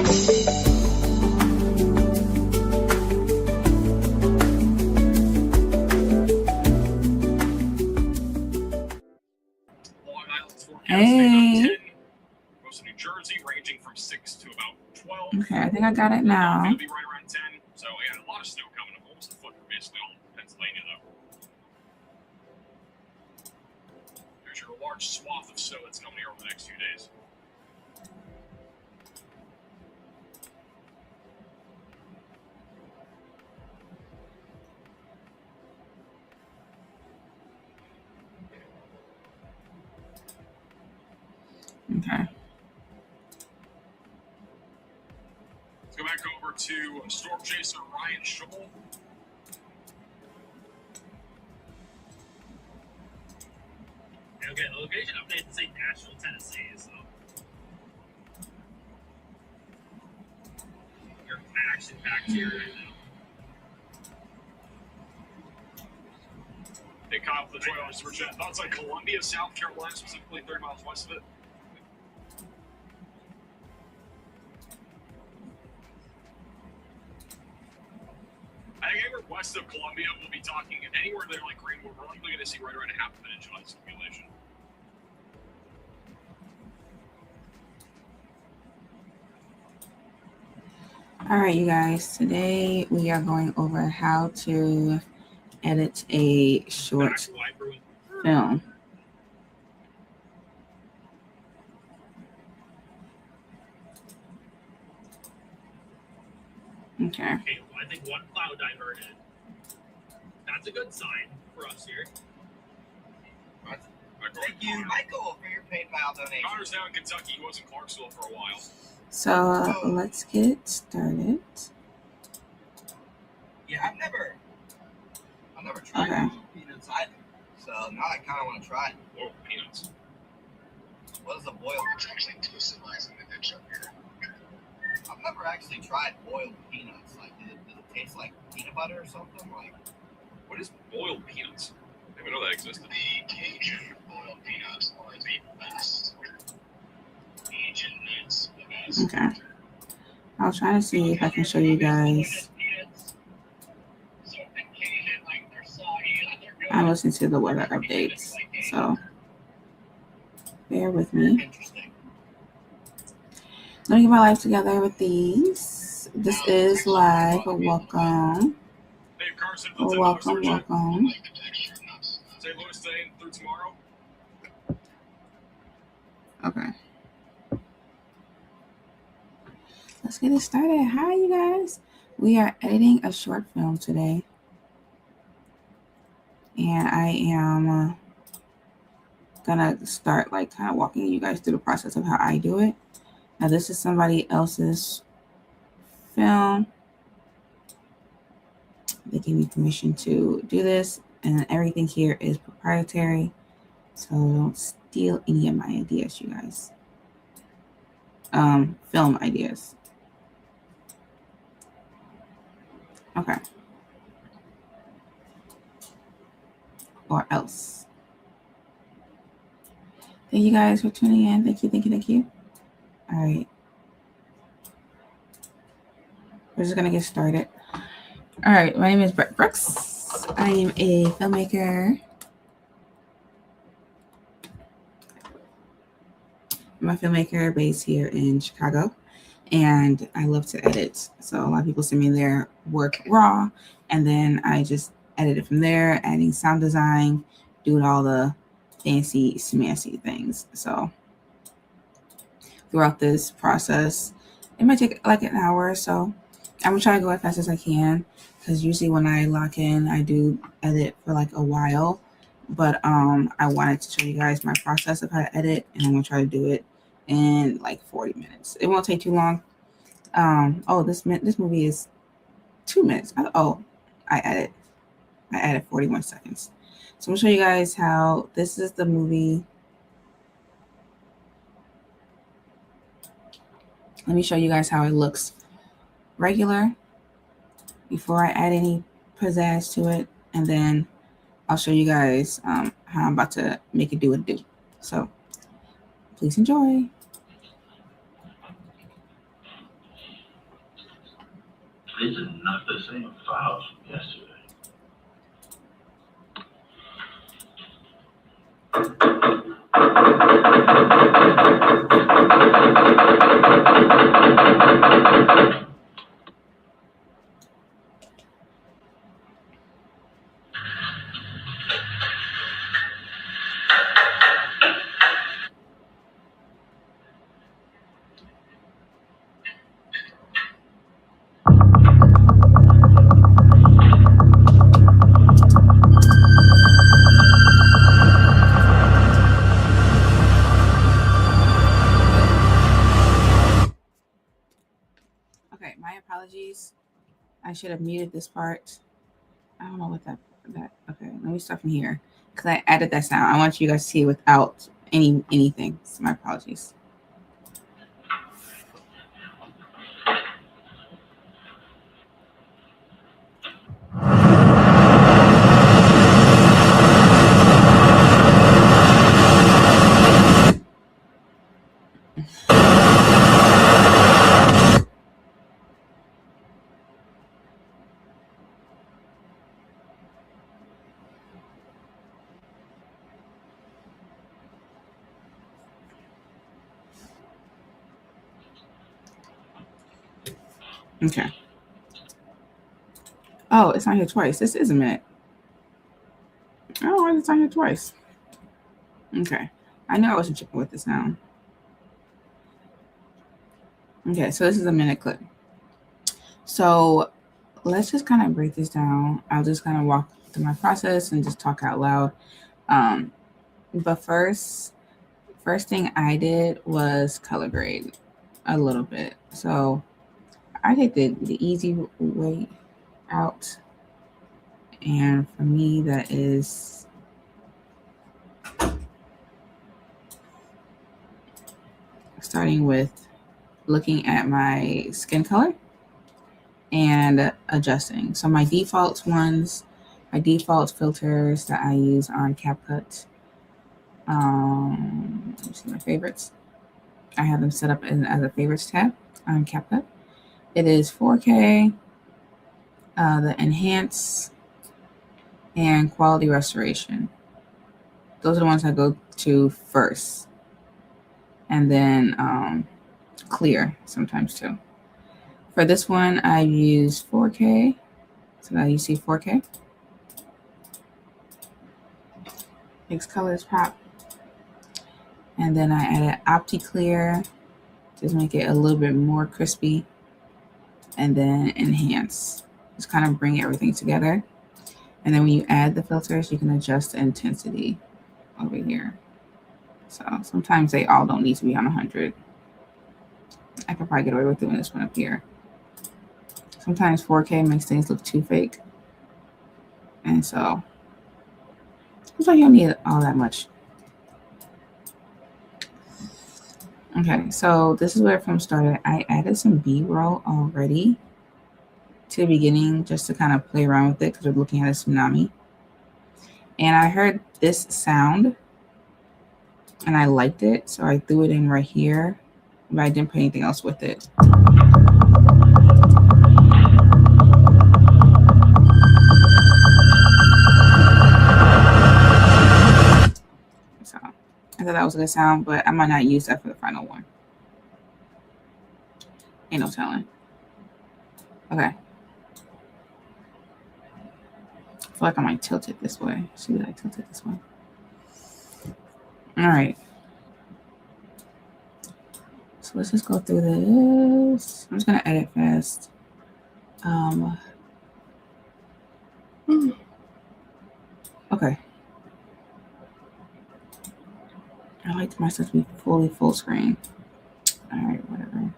Hey. Okay, I think I got it now. It'll be right around 10. So yeah, a lot of snow coming up. Almost a foot for basically all of Pennsylvania, though. There's your large swath of snow that's coming here over the next few days. Okay. Let's go back over to Storm Chaser Ryan Schull. Okay, the location update to say Nashville, Tennessee, so you're action packed here right now. Hey Kyle, the $20 super chat. Thoughts on Columbia, South Carolina, specifically 30 miles west of it? I think anywhere west of Columbia, we'll be talking anywhere there like Greenwood. We're likely going to see right around a half of an inch of ice accumulation. All right, you guys. Today we are going over how to edit a short film. Okay. Okay, well, I think one cloud diverted. That's a good sign for us here. Thank you, Michael, for your PayPal donation. Connor's now in Kentucky. He was in Clarksville for a while. So let's get it started. Yeah, I've never tried peanuts either. So now I kind of want to try it. Boiled peanuts. What is a boiled? It's actually toasted rice in the ditch up here. I've never actually tried boiled peanuts. Like, does it taste like peanut butter or something? Like, what is boiled peanuts? I didn't even know that existed. The Cajun boiled peanuts are the best. Cajun nuts, the best. Okay. I'll try to see if I can show you guys. I listen to the weather updates, so bear with me. interesting. Let me get my life together with these. This is live, but welcome. Dave Carson, Welcome. St. Louis today through tomorrow. Okay. Let's get it started. Hi, you guys. We are editing a short film today. And I am gonna start like kind of walking you guys through the process of how I do it. Now, this is somebody else's film. They gave me permission to do this, and everything here is proprietary. So don't steal any of my ideas, you guys. Film ideas. Okay. Or else. Thank you guys for tuning in. Thank you. All right. We're just going to get started. All right. My name is Brett Brooks. I am a filmmaker. I'm a filmmaker based here in Chicago, and I love to edit. So a lot of people send me their work raw, and then I just edit it from there, adding sound design, doing all the fancy, smancy things. So throughout this process, it might take like an hour or so. I'm gonna try to go as fast as I can, because usually when I lock in, I do edit for like a while. But I wanted to show you guys my process of how to edit, and I'm gonna try to do it in like 40 minutes. It won't take too long. This movie is 2 minutes. I added 41 seconds. So I'm gonna show you guys how this is the movie. Let me show you guys how it looks regular before I add any pizzazz to it, and then I'll show you guys how I'm about to make it do what it do. So please enjoy. These are not the same files from yesterday. Okay, my apologies. I should have muted this part. I don't know what that. Okay, let me start from here because I added that sound. I want you guys to see it without anything. So my apologies. Okay. Oh, it's on here twice. This is a minute. Oh, why is it on here twice? Okay. I know I wasn't tripping with the sound. Okay, so this is a minute clip. So let's just kind of break this down. I'll just kind of walk through my process and just talk out loud. But first thing I did was color grade a little bit. So I take the easy way out. And for me, that is starting with looking at my skin color and adjusting. So my default filters that I use on CapCut. Let me see my favorites. I have them set up as a favorites tab on CapCut. It is 4K, the enhance, and quality restoration. Those are the ones I go to first. And then clear sometimes too. For this one, I use 4K. So now you see 4K. Makes colors pop. And then I added OptiClear to make it a little bit more crispy. And then enhance. Just kind of bring everything together. And then when you add the filters, you can adjust the intensity over here. So sometimes they all don't need to be on 100. I could probably get away with doing this one up here. Sometimes 4K makes things look too fake. And so sometimes you don't need all that much. Okay, so this is where the film started. I added some B-roll already to the beginning just to kind of play around with it because we're looking at a tsunami. And I heard this sound and I liked it, so I threw it in right here, but I didn't put anything else with it. So I thought that was a good sound, but I might not use that for the final one. Ain't no telling. Okay. I feel like I might tilt it this way. See, I tilt it this way. All right. So let's just go through this. I'm just gonna edit fast. Okay. I like my stuff to be fully full screen. All right, whatever.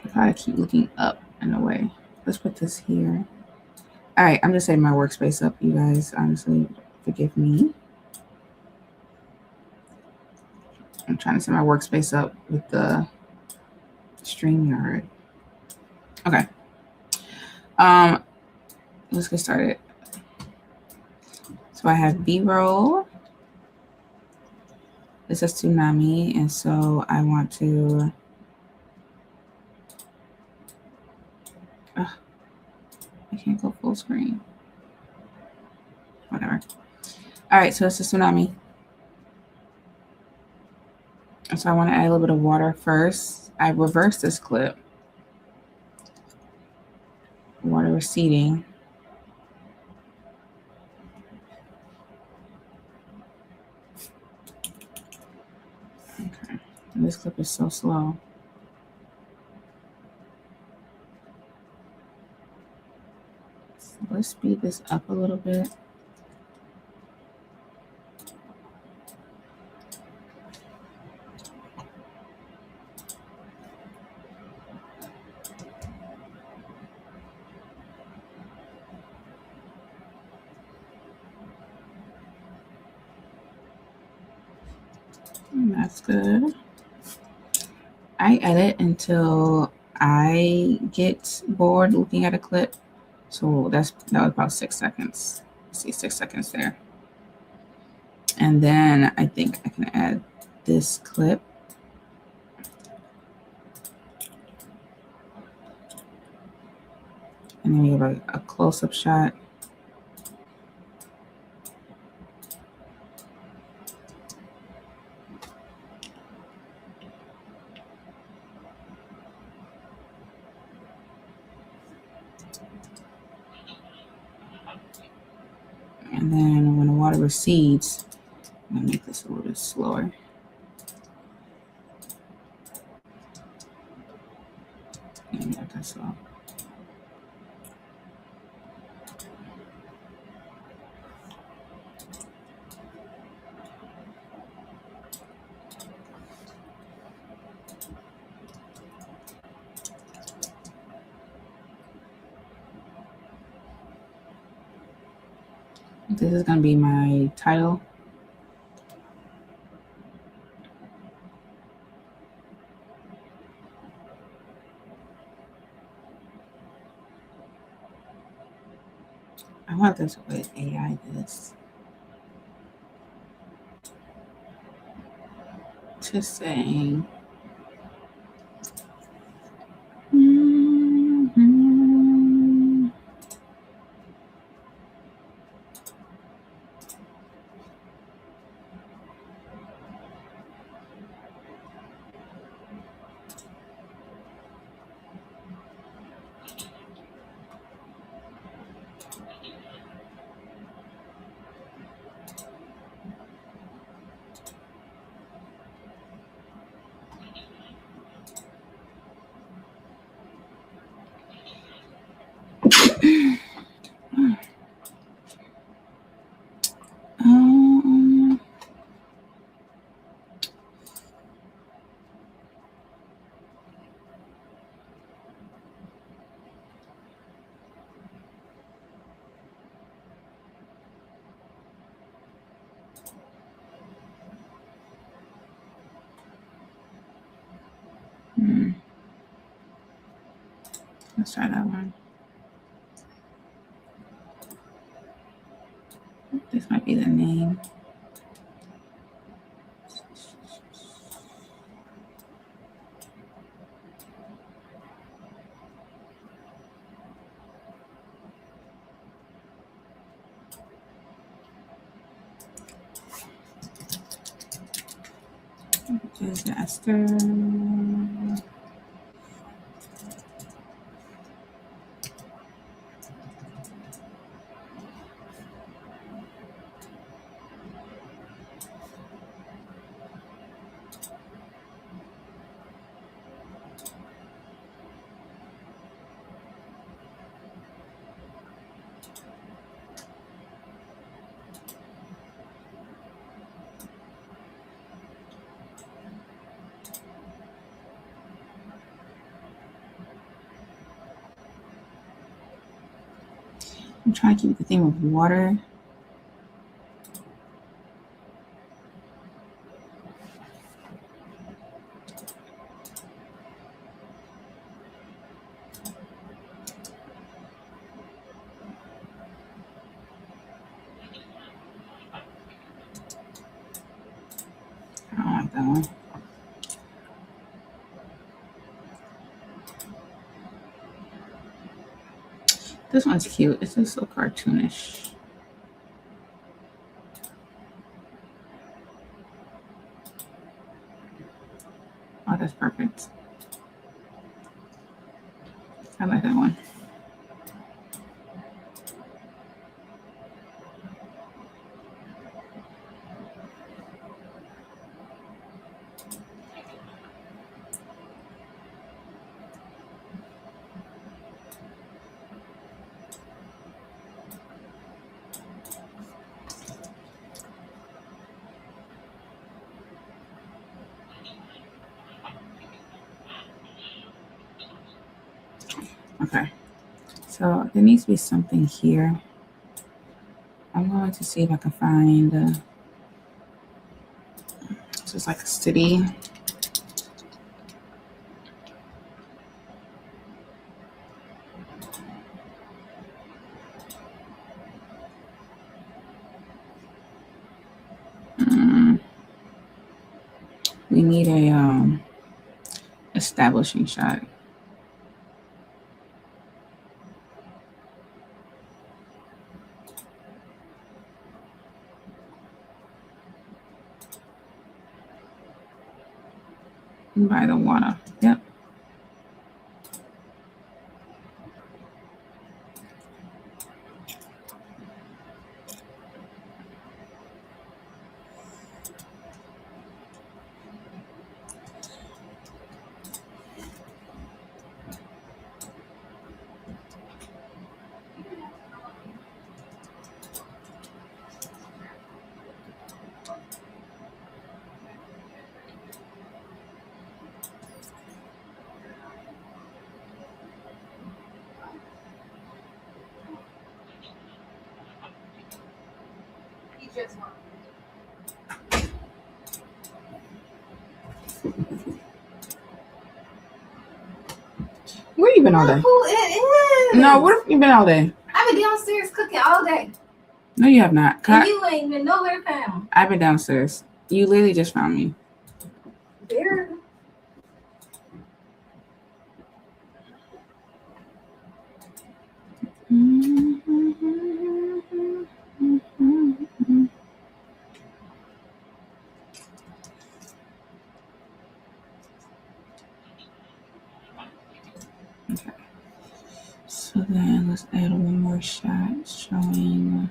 I probably keep looking up in a way. Let's put this here. All right, I'm just setting my workspace up, you guys. Honestly, forgive me. I'm trying to set my workspace up with the StreamYard. Okay. Let's get started. So I have B-roll. This is Tsunami, and so I want to. I can't go full screen. Whatever. All right, so it's a Tsunami. So I want to add a little bit of water first. I reversed this clip. Water receding. Okay. And this clip is so slow. So let's speed this up a little bit. And that's good. I edit until I get bored looking at a clip. So that was about 6 seconds. See 6 seconds there. And then I think I can add this clip. And then we have a close-up shot. And then when the water recedes, I'm gonna make this a little bit slower. Maybe not that slow. This is gonna be my title. I want this with AI this. To saying. Let's try that one. This might be the name. Disaster. I'm trying to keep the theme of water. that one. This one's cute. It's just so cartoonish. Oh, that's perfect. I like that one. Okay. So there needs to be something here. I'm going to see if I can find just like a city. We need a establishing shot. By the water. Yep. Where you been all day? Who it is? No, where have you been all day? I've been downstairs cooking all day. No, you have not. And you ain't been nowhere found. I've been downstairs. You literally just found me. There. Okay. So then let's add one more shot showing.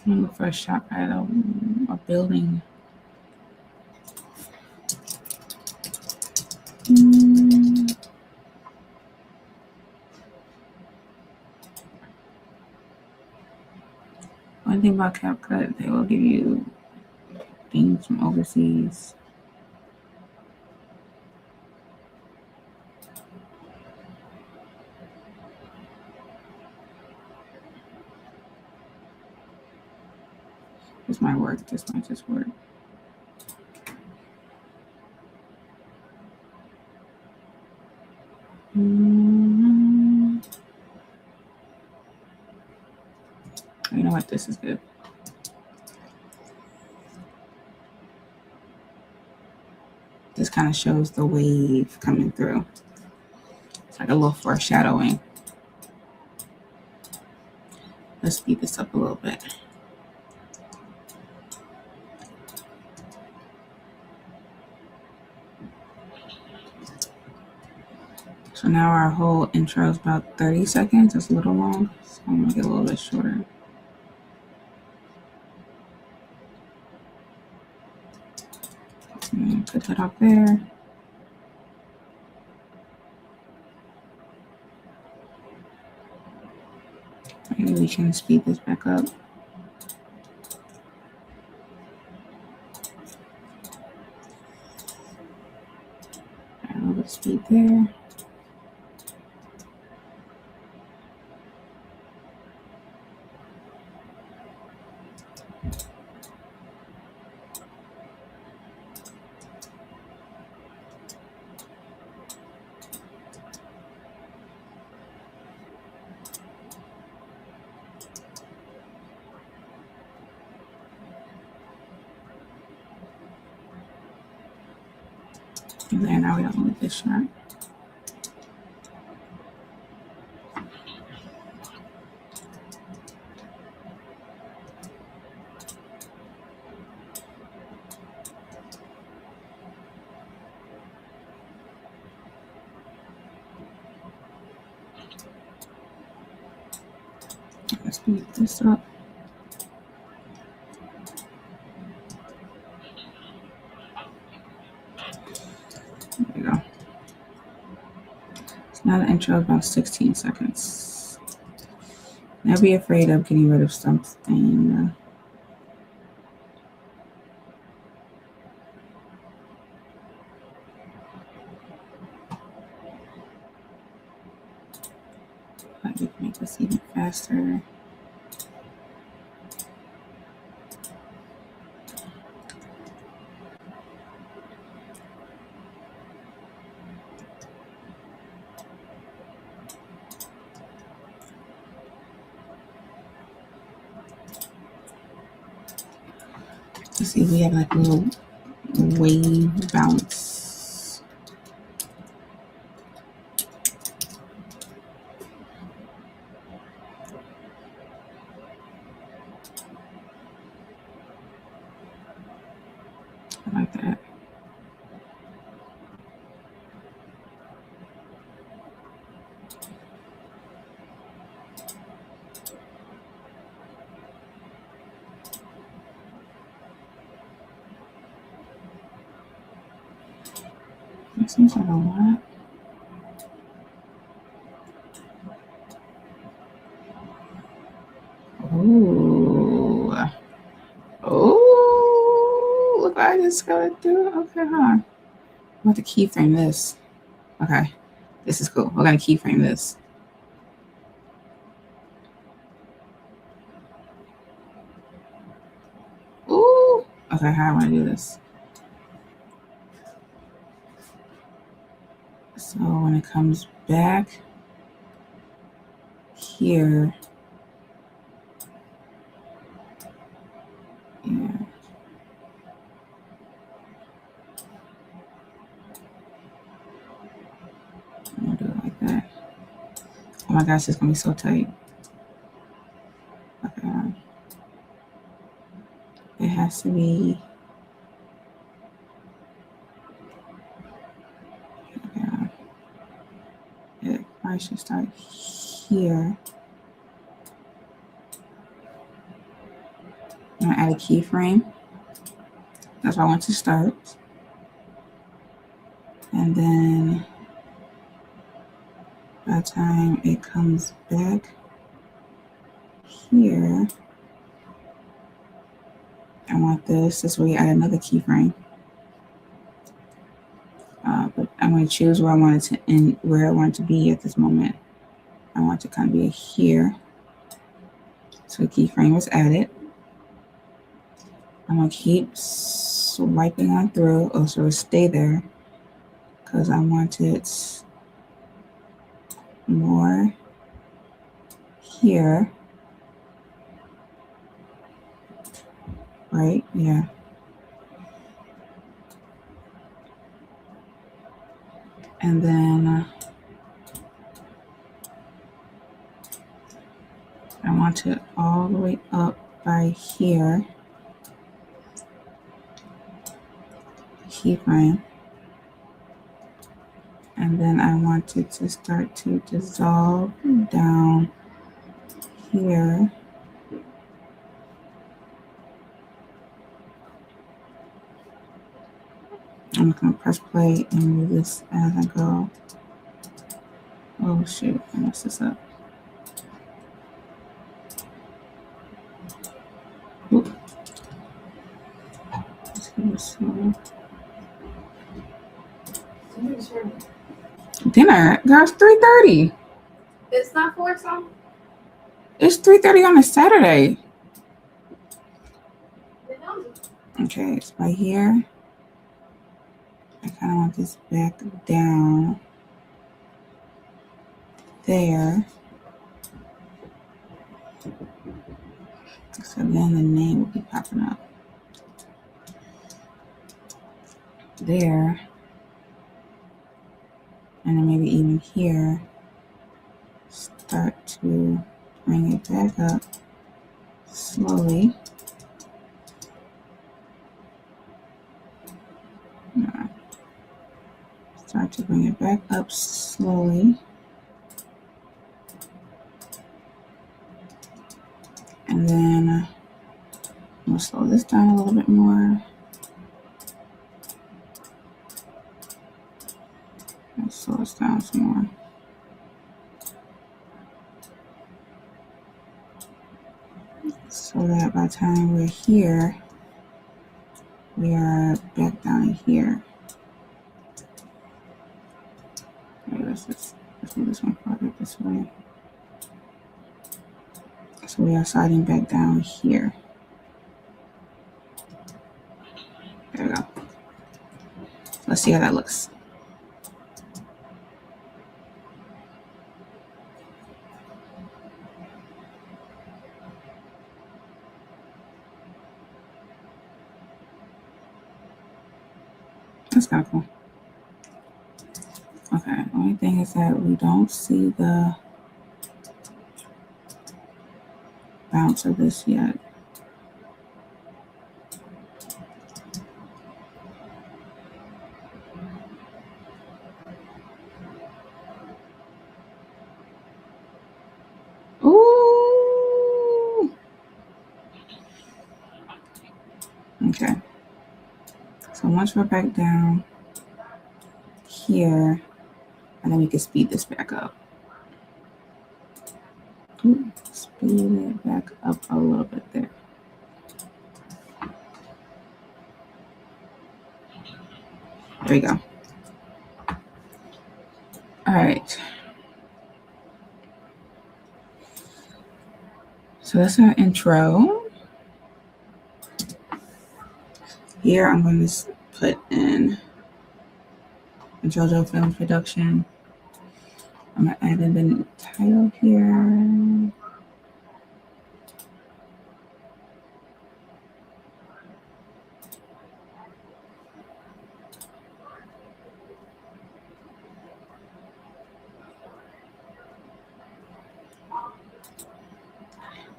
I'm gonna look for a shot at a building. One thing about CapCut, they will give you things from overseas. This might work. This might just work. You know what? This is good. This kind of shows the wave coming through. It's like a little foreshadowing. Let's speed this up a little bit. So now our whole intro is about 30 seconds. It's a little long, so I'm gonna get a little bit shorter. Put that up there. Maybe we can speed this back up. Add a little bit of speed there. And then now we don't need this shot. Let's speed this up. There we go. So now the intro is about 16 seconds. Never be afraid of getting rid of something. I can make this even faster. Let's see, we have like a little wave bounce. I like that. It seems like a lot. Ooh. Oh, look what I just got to do. Okay, hold on. I'm about to keyframe this. Okay, this is cool. We're going to keyframe this. Ooh. Okay, how do I want to do this? So when it comes back here, yeah. I'm gonna do it like that. Oh my gosh, it's gonna be so tight. Okay. It has to be. Okay. It probably should start here. I'm gonna add a keyframe. That's where I want to start. And then by the time it comes back here, I want this. This way, add another keyframe. But I'm going to choose where I want it to end, where I want it to be at this moment. I want it to kind of be here. So the keyframe was added. I'm going to keep swiping on through, or so stay there, because I want it more here. Right? Yeah. And then I want it all the way up by here. Keyframe. And then I want it to start to dissolve down here. I'm going to press play and move this as I go. Oh shoot, I messed this up. Oop. Let's go slow. Dinner? Girl, it's 3:30. It's not 4 something. It's 3:30 on a Saturday. Okay, it's right here. I kind of want this back down there. So then the name will be popping up there. And then maybe even here, start to bring it back up slowly. Start to bring it back up slowly. And then I'm going to slow this down a little bit more. And slow this down some more. So that by the time we're here, we are back down here. Okay, let's move this one farther this way. So we are sliding back down here. There we go. Let's see how that looks. That's kind of cool. Okay, only thing is that we don't see the bounce of this yet. Ooh! Okay. So once we're back down here, and then we can speed this back up. Ooh, speed it back up a little bit there. There we go. All right. So that's our intro. Here I'm going to put in JoJo Film Production. I'm going to add in the title here.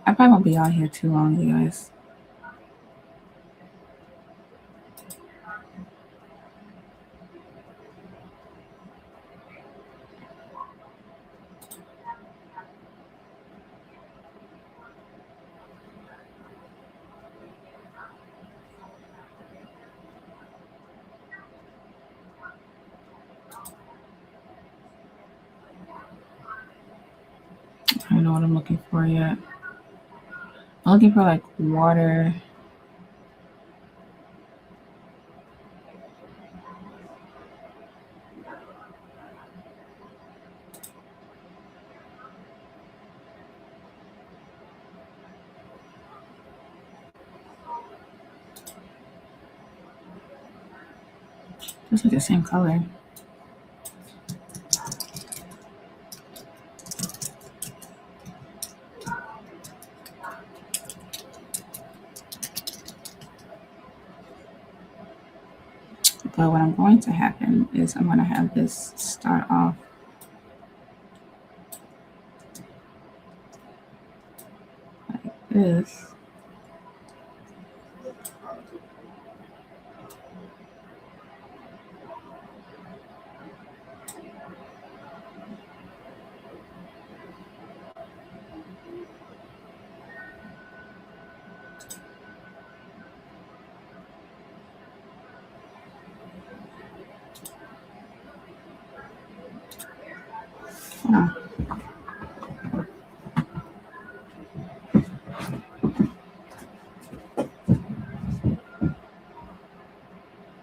I probably won't be out here too long, you guys. I don't know what I'm looking for yet. I'm looking for like water. Looks like the same color. But what I'm going to happen is I'm going to have this start off like this. Oh.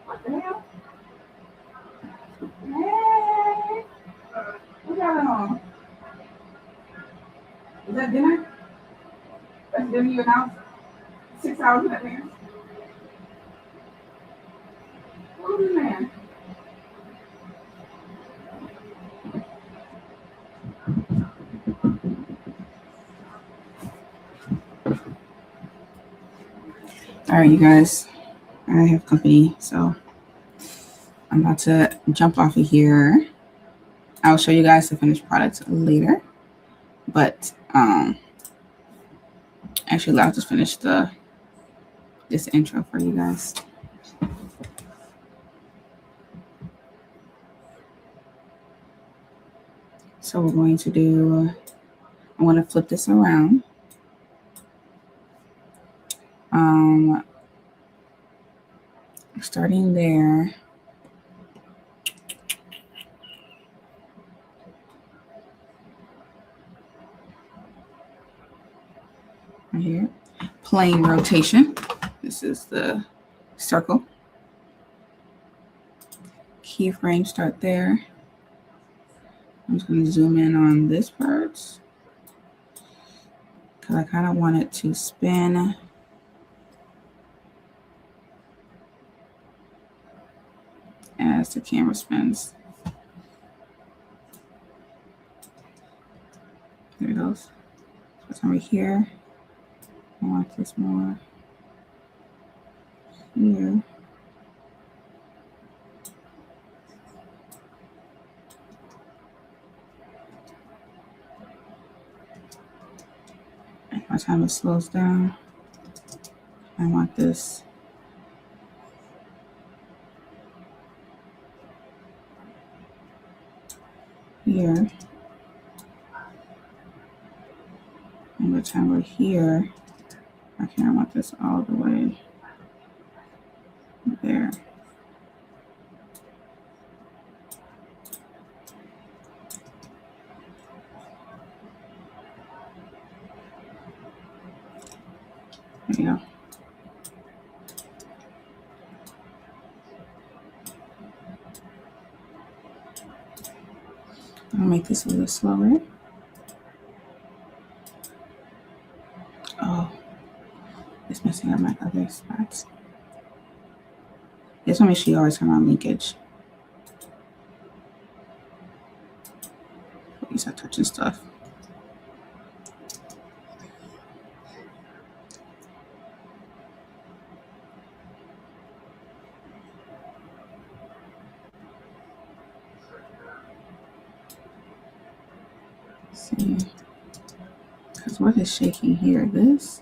What the hell? Hey! What's going on? Is that dinner? That's dinner you announced 6 hours in advance? All right, you guys, I have company, so I'm about to jump off of here. I'll show you guys the finished product later, but actually, I'll just finish this intro for you guys. So we're going to do, I'm going to flip this around. Starting there. Right here. Plane rotation. This is the circle. Keyframe, start there. I'm just going to zoom in on this part because I kind of want it to spin. As the camera spins. There it goes. So it's over here. I want this more here. And by the time it slows down, I want this here. And by the time we're here, I want this all the way there. There you go. I'll make this a little slower. Oh, it's messing up my other spots. Just want to make sure you always turn on linkage. You start touching stuff. Let's see, because what is shaking here? This.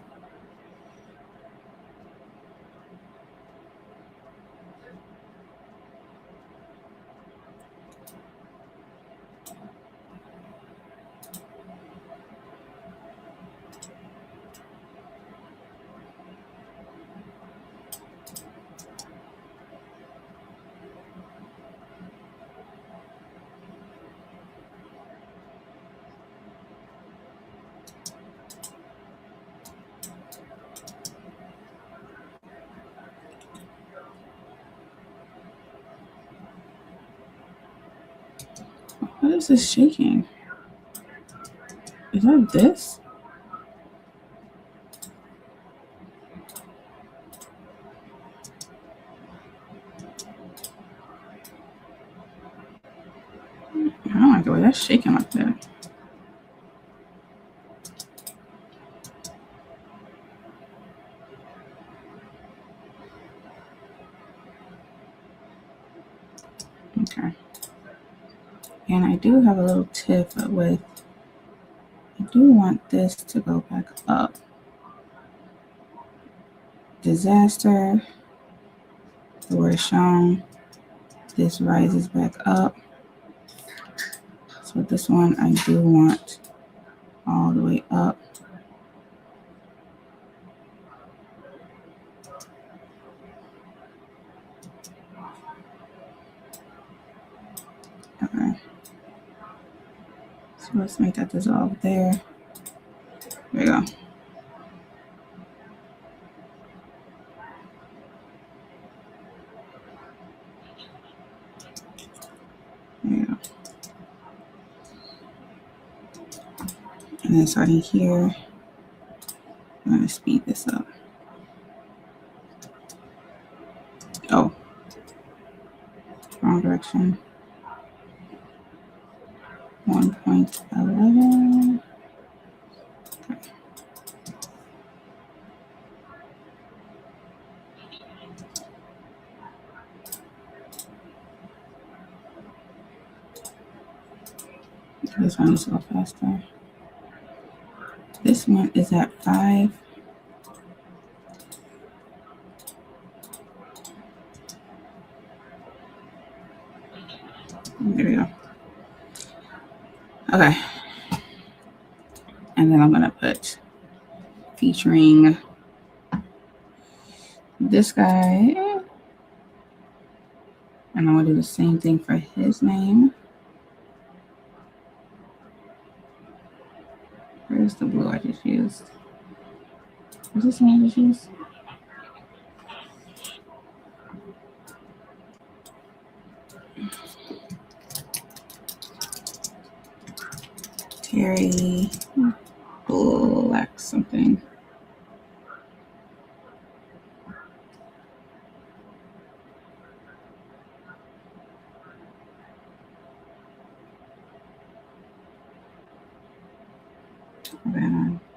What is this shaking? Is that this? I don't like the way that's shaking like that. Okay. And I do have a little tip with, I do want this to go back up. Disaster, the word shown, this rises back up. So this one I do want all the way up. Okay. So let's make that dissolve there. There we go. There you go. And then starting here, I'm going to speed this up. Oh, wrong direction. 1.11. Okay. This one needs to go faster. This one is at 5. There we go. Okay. And then I'm going to put featuring this guy. And I'm going to do the same thing for his name. Where's the blue I just used? Is this one I just used? Terry Black something.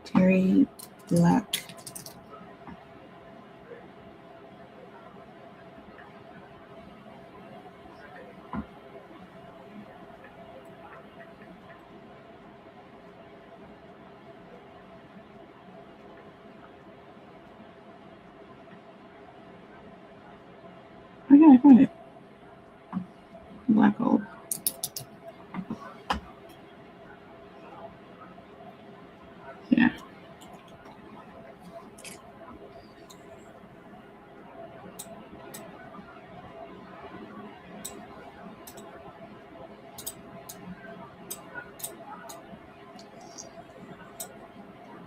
Terry Black. Oh yeah, I found it. Black gold. Yeah.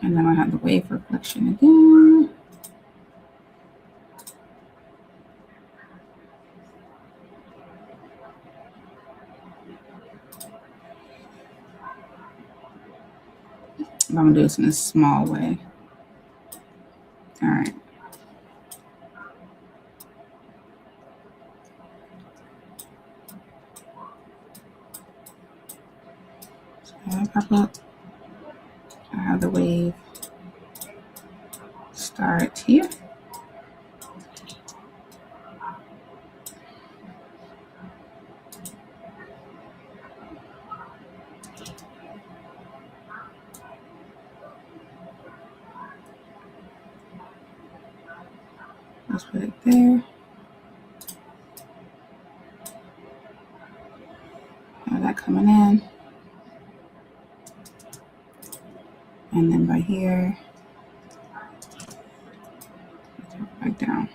And then I have the wave reflection again. I'm gonna do this in a small way. All right. So I pop up. I have the wave start here. Let's put it there. Have that coming in. And then by here, back down.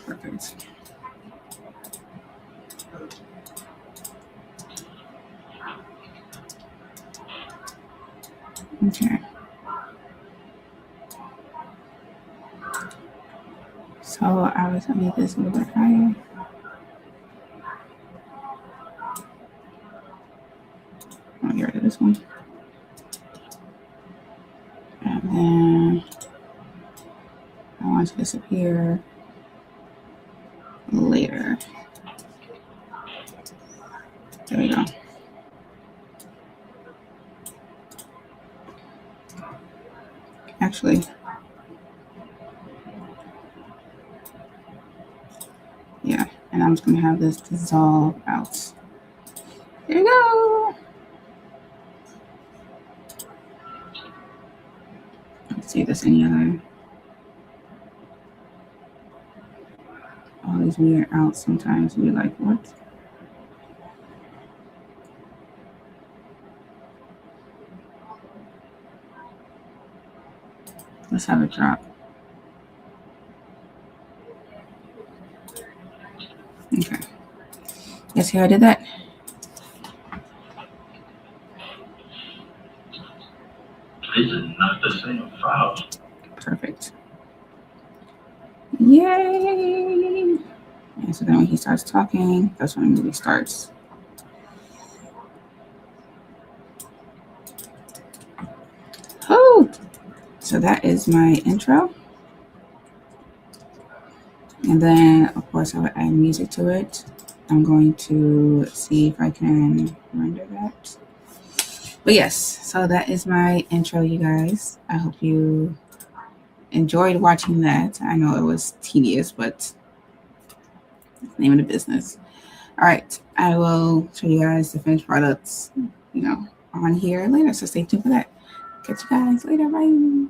Perfect. Okay. So I was gonna make this a little bit higher. I'll get rid of this one. And then I want to disappear later. There we go. Actually, yeah, and I'm just gonna have this dissolve out. There you go. Let's see if there's any other. All these weird outs sometimes you're like, what? Let's have it drop. Okay. You see how I did that? Visit Perfect. Yay! And so then when he starts talking, that's when the movie starts. Oh, so that is my intro. And then, of course, I will add music to it. I'm going to see if I can render that. But yes, so that is my intro, you guys. I hope you enjoyed watching that. I know it was tedious, but it's the name of the business. All right, I will show you guys the finished products, on here later. So stay tuned for that. Catch you guys later. Bye.